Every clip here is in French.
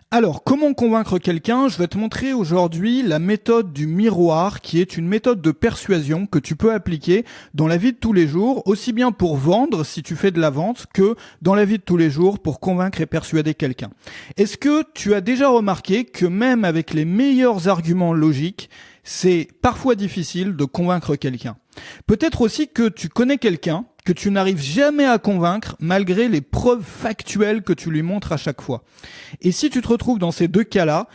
Alors, comment convaincre quelqu'un? Je vais te montrer aujourd'hui la méthode du miroir, qui est une méthode de persuasion que tu peux appliquer dans la vie de tous les jours, aussi bien pour vendre, si tu fais de la vente, que dans la vie de tous les jours pour convaincre et persuader quelqu'un. Est-ce que tu as déjà remarqué que même avec les meilleurs arguments logiques, c'est parfois difficile de convaincre quelqu'un? Peut-être aussi que tu connais quelqu'un que tu n'arrives jamais à convaincre malgré les preuves factuelles que tu lui montres à chaque fois. Et si tu te retrouves dans ces deux cas-là,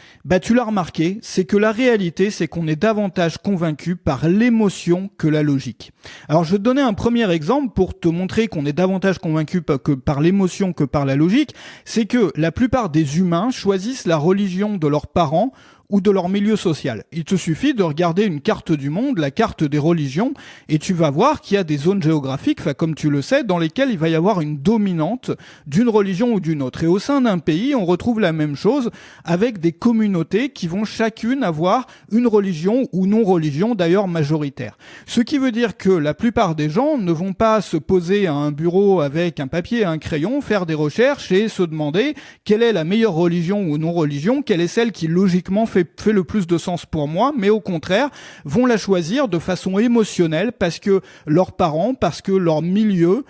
tu l'as remarqué, c'est que la réalité, c'est qu'on est davantage convaincu par l'émotion que la logique. Alors je vais te donner un premier exemple pour te montrer qu'on est davantage convaincu par l'émotion que par la logique. C'est que la plupart des humains choisissent la religion de leurs parents ou de leur milieu social. Il te suffit de regarder une carte du monde, la carte des religions, et tu vas voir qu'il y a des zones géographiques, comme tu le sais, dans lesquelles il va y avoir une dominante d'une religion ou d'une autre. Et au sein d'un pays, on retrouve la même chose avec des communautés qui vont chacune avoir une religion ou non-religion, d'ailleurs majoritaire. Ce qui veut dire que la plupart des gens ne vont pas se poser à un bureau avec un papier et un crayon, faire des recherches et se demander quelle est la meilleure religion ou non-religion, quelle est celle qui logiquement fait le plus de sens pour moi, mais au contraire, vont la choisir de façon émotionnelle parce que leurs parents, parce que leur milieu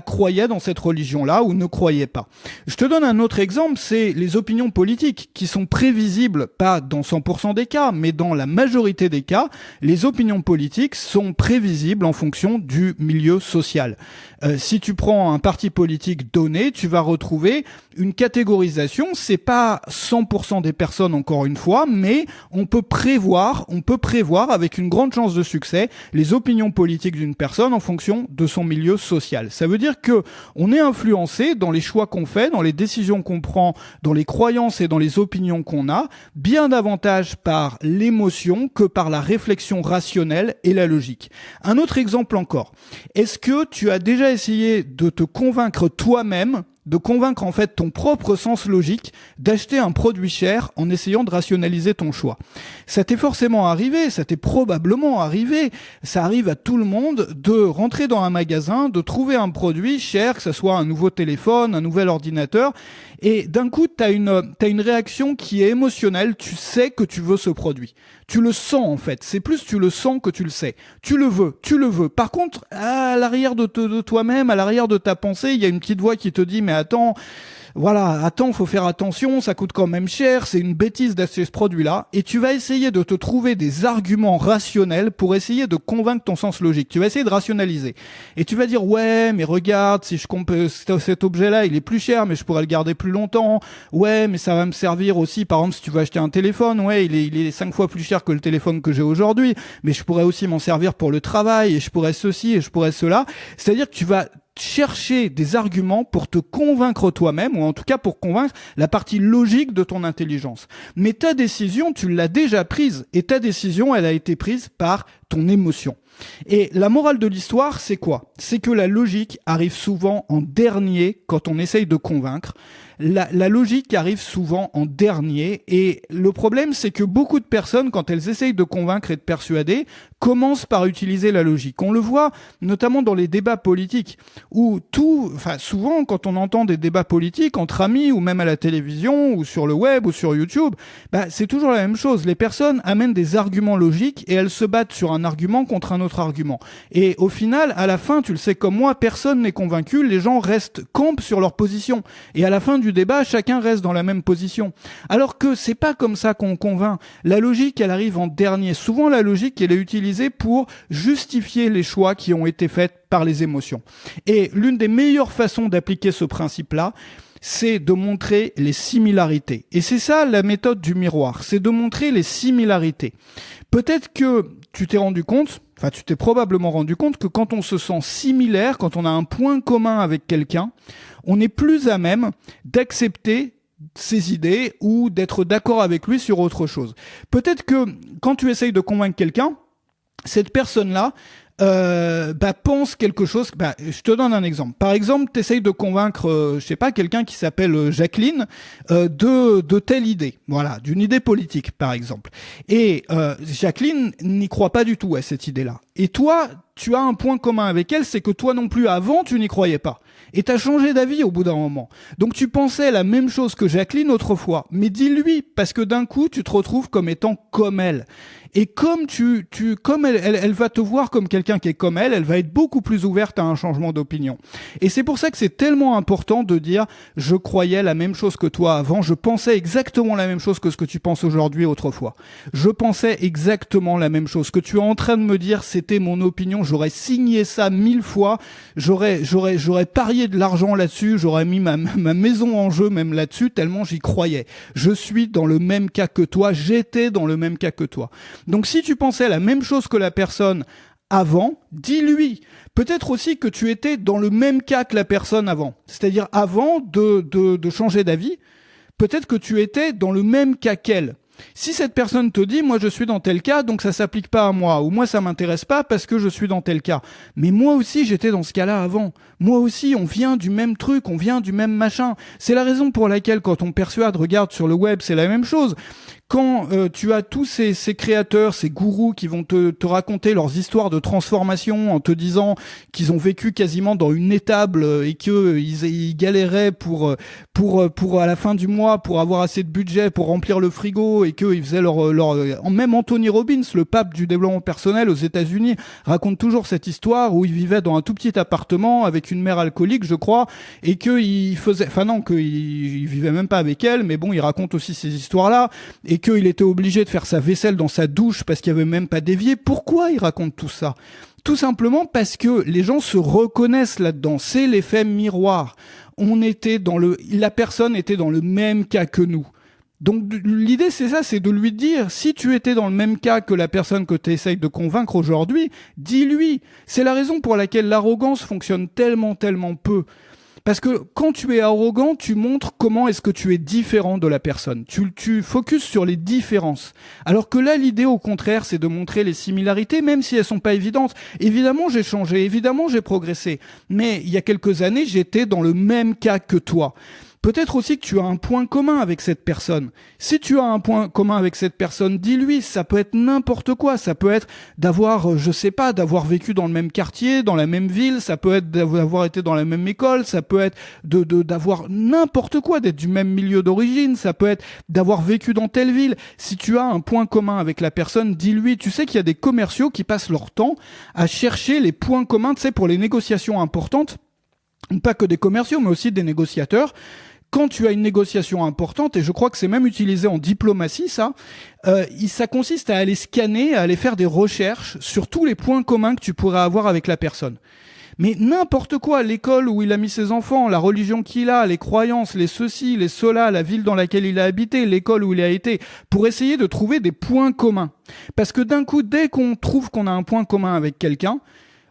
croyaient dans cette religion-là ou ne croyaient pas. Je te donne un autre exemple, c'est les opinions politiques qui sont prévisibles, pas dans 100% des cas, mais dans la majorité des cas, les opinions politiques sont prévisibles en fonction du milieu social. Si tu prends un parti politique donné, tu vas retrouver une catégorisation, c'est pas 100% des personnes encore une fois, mais on peut prévoir avec une grande chance de succès les opinions politiques d'une personne en fonction de son milieu social. Ça veut dire que on est influencé dans les choix qu'on fait, dans les décisions qu'on prend, dans les croyances et dans les opinions qu'on a, bien davantage par l'émotion que par la réflexion rationnelle et la logique. Un autre exemple encore. Est-ce que tu as déjà essayé de te convaincre toi-même, de convaincre en fait ton propre sens logique d'acheter un produit cher en essayant de rationaliser ton choix? Ça t'est forcément arrivé, ça t'est probablement arrivé, ça arrive à tout le monde de rentrer dans un magasin, de trouver un produit cher, que ce soit un nouveau téléphone, un nouvel ordinateur, et d'un coup t'as une réaction qui est émotionnelle, tu sais que tu veux ce produit. Tu le sens en fait, c'est plus tu le sens que tu le sais. Tu le veux. Par contre, à l'arrière de toi-même, à l'arrière de ta pensée, il y a une petite voix qui te dit mais attends, faut faire attention, ça coûte quand même cher, c'est une bêtise d'acheter ce produit-là, et tu vas essayer de te trouver des arguments rationnels pour essayer de convaincre ton sens logique. Tu vas essayer de rationaliser. Et tu vas dire, ouais, mais regarde, si je compte cet objet-là, il est plus cher, mais je pourrais le garder plus longtemps. Ouais, mais ça va me servir aussi, par exemple, si tu veux acheter un téléphone, ouais, il est 5 fois plus cher que le téléphone que j'ai aujourd'hui, mais je pourrais aussi m'en servir pour le travail, et je pourrais ceci, et je pourrais cela. C'est-à-dire que tu vas chercher des arguments pour te convaincre toi-même, ou en tout cas pour convaincre la partie logique de ton intelligence. Mais ta décision, tu l'as déjà prise, et ta décision, elle a été prise par ton émotion. Et la morale de l'histoire, c'est quoi? C'est que la logique arrive souvent en dernier quand on essaye de convaincre. La logique arrive souvent en dernier, et le problème, c'est que beaucoup de personnes, quand elles essayent de convaincre et de persuader, commencent par utiliser la logique. On le voit notamment dans les débats politiques, où souvent, quand on entend des débats politiques entre amis, ou même à la télévision, ou sur le web, ou sur YouTube, c'est toujours la même chose. Les personnes amènent des arguments logiques, et elles se battent sur un argument contre un autre argument. Et au final, à la fin, tu le sais comme moi, personne n'est convaincu, les gens campent sur leur position. Et à la fin du débat, chacun reste dans la même position. Alors que c'est pas comme ça qu'on convainc. La logique, elle arrive en dernier. Souvent, la logique, elle est utilisée pour justifier les choix qui ont été faits par les émotions. Et l'une des meilleures façons d'appliquer ce principe-là, c'est de montrer les similarités. Et c'est ça la méthode du miroir, c'est de montrer les similarités. Peut-être que tu t'es probablement rendu compte que quand on se sent similaire, quand on a un point commun avec quelqu'un, on est plus à même d'accepter ses idées ou d'être d'accord avec lui sur autre chose. Peut-être que quand tu essayes de convaincre quelqu'un, cette personne-là pense quelque chose. Je te donne un exemple. Par exemple, tu essayes de convaincre, quelqu'un qui s'appelle Jacqueline de telle idée, voilà, d'une idée politique, par exemple. Et Jacqueline n'y croit pas du tout à cette idée-là. Et toi, tu as un point commun avec elle, c'est que toi non plus, avant, tu n'y croyais pas. Et t'as changé d'avis au bout d'un moment. Donc tu pensais la même chose que Jacqueline autrefois, mais dis-lui, parce que d'un coup, tu te retrouves comme étant comme elle. Et comme comme elle va te voir comme quelqu'un qui est comme elle va être beaucoup plus ouverte à un changement d'opinion. Et c'est pour ça que c'est tellement important de dire, je croyais la même chose que toi avant, je pensais exactement la même chose que ce que tu penses aujourd'hui autrefois. Je pensais exactement la même chose. Ce que tu es en train de me dire, c'était mon opinion, j'aurais signé ça 1000 fois, j'aurais parié de l'argent là-dessus, j'aurais mis ma maison en jeu même là-dessus, tellement j'y croyais. Je suis dans le même cas que toi, j'étais dans le même cas que toi. Donc si tu pensais la même chose que la personne avant, dis-lui. Peut-être aussi que tu étais dans le même cas que la personne avant. C'est-à-dire avant de changer d'avis, peut-être que tu étais dans le même cas qu'elle. Si cette personne te dit, moi je suis dans tel cas, donc ça s'applique pas à moi, ou moi ça m'intéresse pas parce que je suis dans tel cas. Mais moi aussi j'étais dans ce cas-là avant. Moi aussi on vient du même truc, on vient du même machin. C'est la raison pour laquelle quand on persuade, regarde sur le web, c'est la même chose. Quand tu as tous ces créateurs, ces gourous qui vont te raconter leurs histoires de transformation en te disant qu'ils ont vécu quasiment dans une étable et qu'ils galéraient pour à la fin du mois pour avoir assez de budget pour remplir le frigo et qu'ils faisaient même Anthony Robbins, le pape du développement personnel aux États-Unis, raconte toujours cette histoire où il vivait dans un tout petit appartement avec une mère alcoolique, je crois, et qu'il vivait même pas avec elle, mais bon, il raconte aussi ces histoires-là. Et qu'il était obligé de faire sa vaisselle dans sa douche parce qu'il n'y avait même pas d'évier. Pourquoi il raconte tout ça ? Tout simplement parce que les gens se reconnaissent là-dedans. C'est l'effet miroir. La personne était dans le même cas que nous. Donc l'idée c'est ça, c'est de lui dire, si tu étais dans le même cas que la personne que tu essayes de convaincre aujourd'hui, dis-lui. C'est la raison pour laquelle l'arrogance fonctionne tellement peu. Parce que quand tu es arrogant, tu montres comment est-ce que tu es différent de la personne. Tu focuses sur les différences. Alors que là, l'idée, au contraire, c'est de montrer les similarités, même si elles sont pas évidentes. Évidemment, j'ai changé. Évidemment, j'ai progressé. Mais il y a quelques années, j'étais dans le même cas que toi. Peut-être aussi que tu as un point commun avec cette personne. Si tu as un point commun avec cette personne, dis-lui, ça peut être n'importe quoi. Ça peut être d'avoir vécu dans le même quartier, dans la même ville, ça peut être d'avoir été dans la même école, ça peut être d'avoir n'importe quoi, d'être du même milieu d'origine, ça peut être d'avoir vécu dans telle ville. Si tu as un point commun avec la personne, dis-lui. Tu sais qu'il y a des commerciaux qui passent leur temps à chercher les points communs, tu sais, pour les négociations importantes. Pas que des commerciaux, mais aussi des négociateurs. Quand tu as une négociation importante, et je crois que c'est même utilisé en diplomatie, ça consiste à aller scanner, à aller faire des recherches sur tous les points communs que tu pourrais avoir avec la personne. Mais n'importe quoi, l'école où il a mis ses enfants, la religion qu'il a, les croyances, les ceci, les cela, la ville dans laquelle il a habité, l'école où il a été, pour essayer de trouver des points communs. Parce que d'un coup, dès qu'on trouve qu'on a un point commun avec quelqu'un,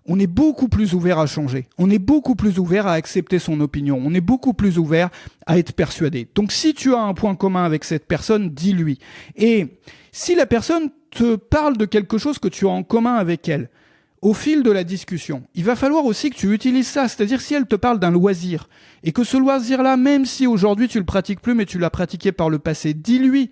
on est beaucoup plus ouvert à changer. On est beaucoup plus ouvert à accepter son opinion. On est beaucoup plus ouvert à être persuadé. Donc si tu as un point commun avec cette personne, dis-lui. Et si la personne te parle de quelque chose que tu as en commun avec elle, au fil de la discussion, il va falloir aussi que tu utilises ça. C'est-à-dire si elle te parle d'un loisir, et que ce loisir-là, même si aujourd'hui tu le pratiques plus, mais tu l'as pratiqué par le passé, dis-lui.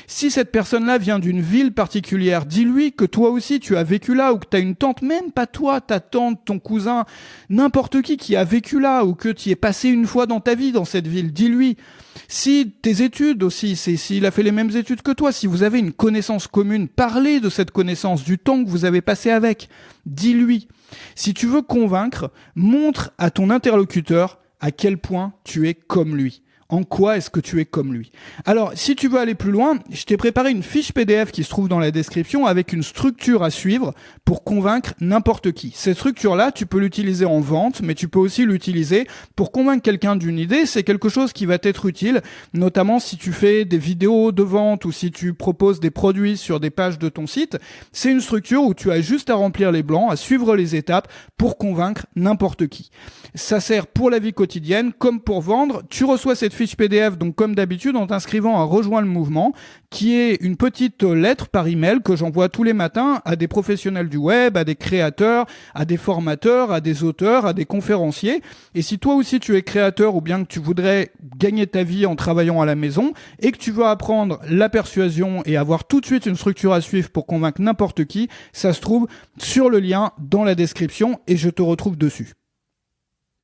Si cette personne-là vient d'une ville particulière, dis-lui que toi aussi tu as vécu là, ou que tu as une tante, même pas toi, ta tante, ton cousin, n'importe qui a vécu là, ou que tu y es passé une fois dans ta vie dans cette ville, dis-lui. Si tes études aussi, s'il a fait les mêmes études que toi, si vous avez une connaissance commune, parlez de cette connaissance, du temps que vous avez passé avec, dis-lui. Si tu veux convaincre, montre à ton interlocuteur à quel point tu es comme lui. En quoi est-ce que tu es comme lui? Alors, si tu veux aller plus loin, je t'ai préparé une fiche PDF qui se trouve dans la description avec une structure à suivre pour convaincre n'importe qui. Cette structure-là, tu peux l'utiliser en vente, mais tu peux aussi l'utiliser pour convaincre quelqu'un d'une idée. C'est quelque chose qui va t'être utile, notamment si tu fais des vidéos de vente ou si tu proposes des produits sur des pages de ton site. C'est une structure où tu as juste à remplir les blancs, à suivre les étapes pour convaincre n'importe qui. Ça sert pour la vie quotidienne comme pour vendre. Tu reçois cette fiche PDF, donc comme d'habitude, en t'inscrivant à Rejoins le mouvement, qui est une petite lettre par email que j'envoie tous les matins à des professionnels du web, à des créateurs, à des formateurs, à des auteurs, à des conférenciers. Et si toi aussi tu es créateur ou bien que tu voudrais gagner ta vie en travaillant à la maison et que tu veux apprendre la persuasion et avoir tout de suite une structure à suivre pour convaincre n'importe qui, ça se trouve sur le lien dans la description et je te retrouve dessus.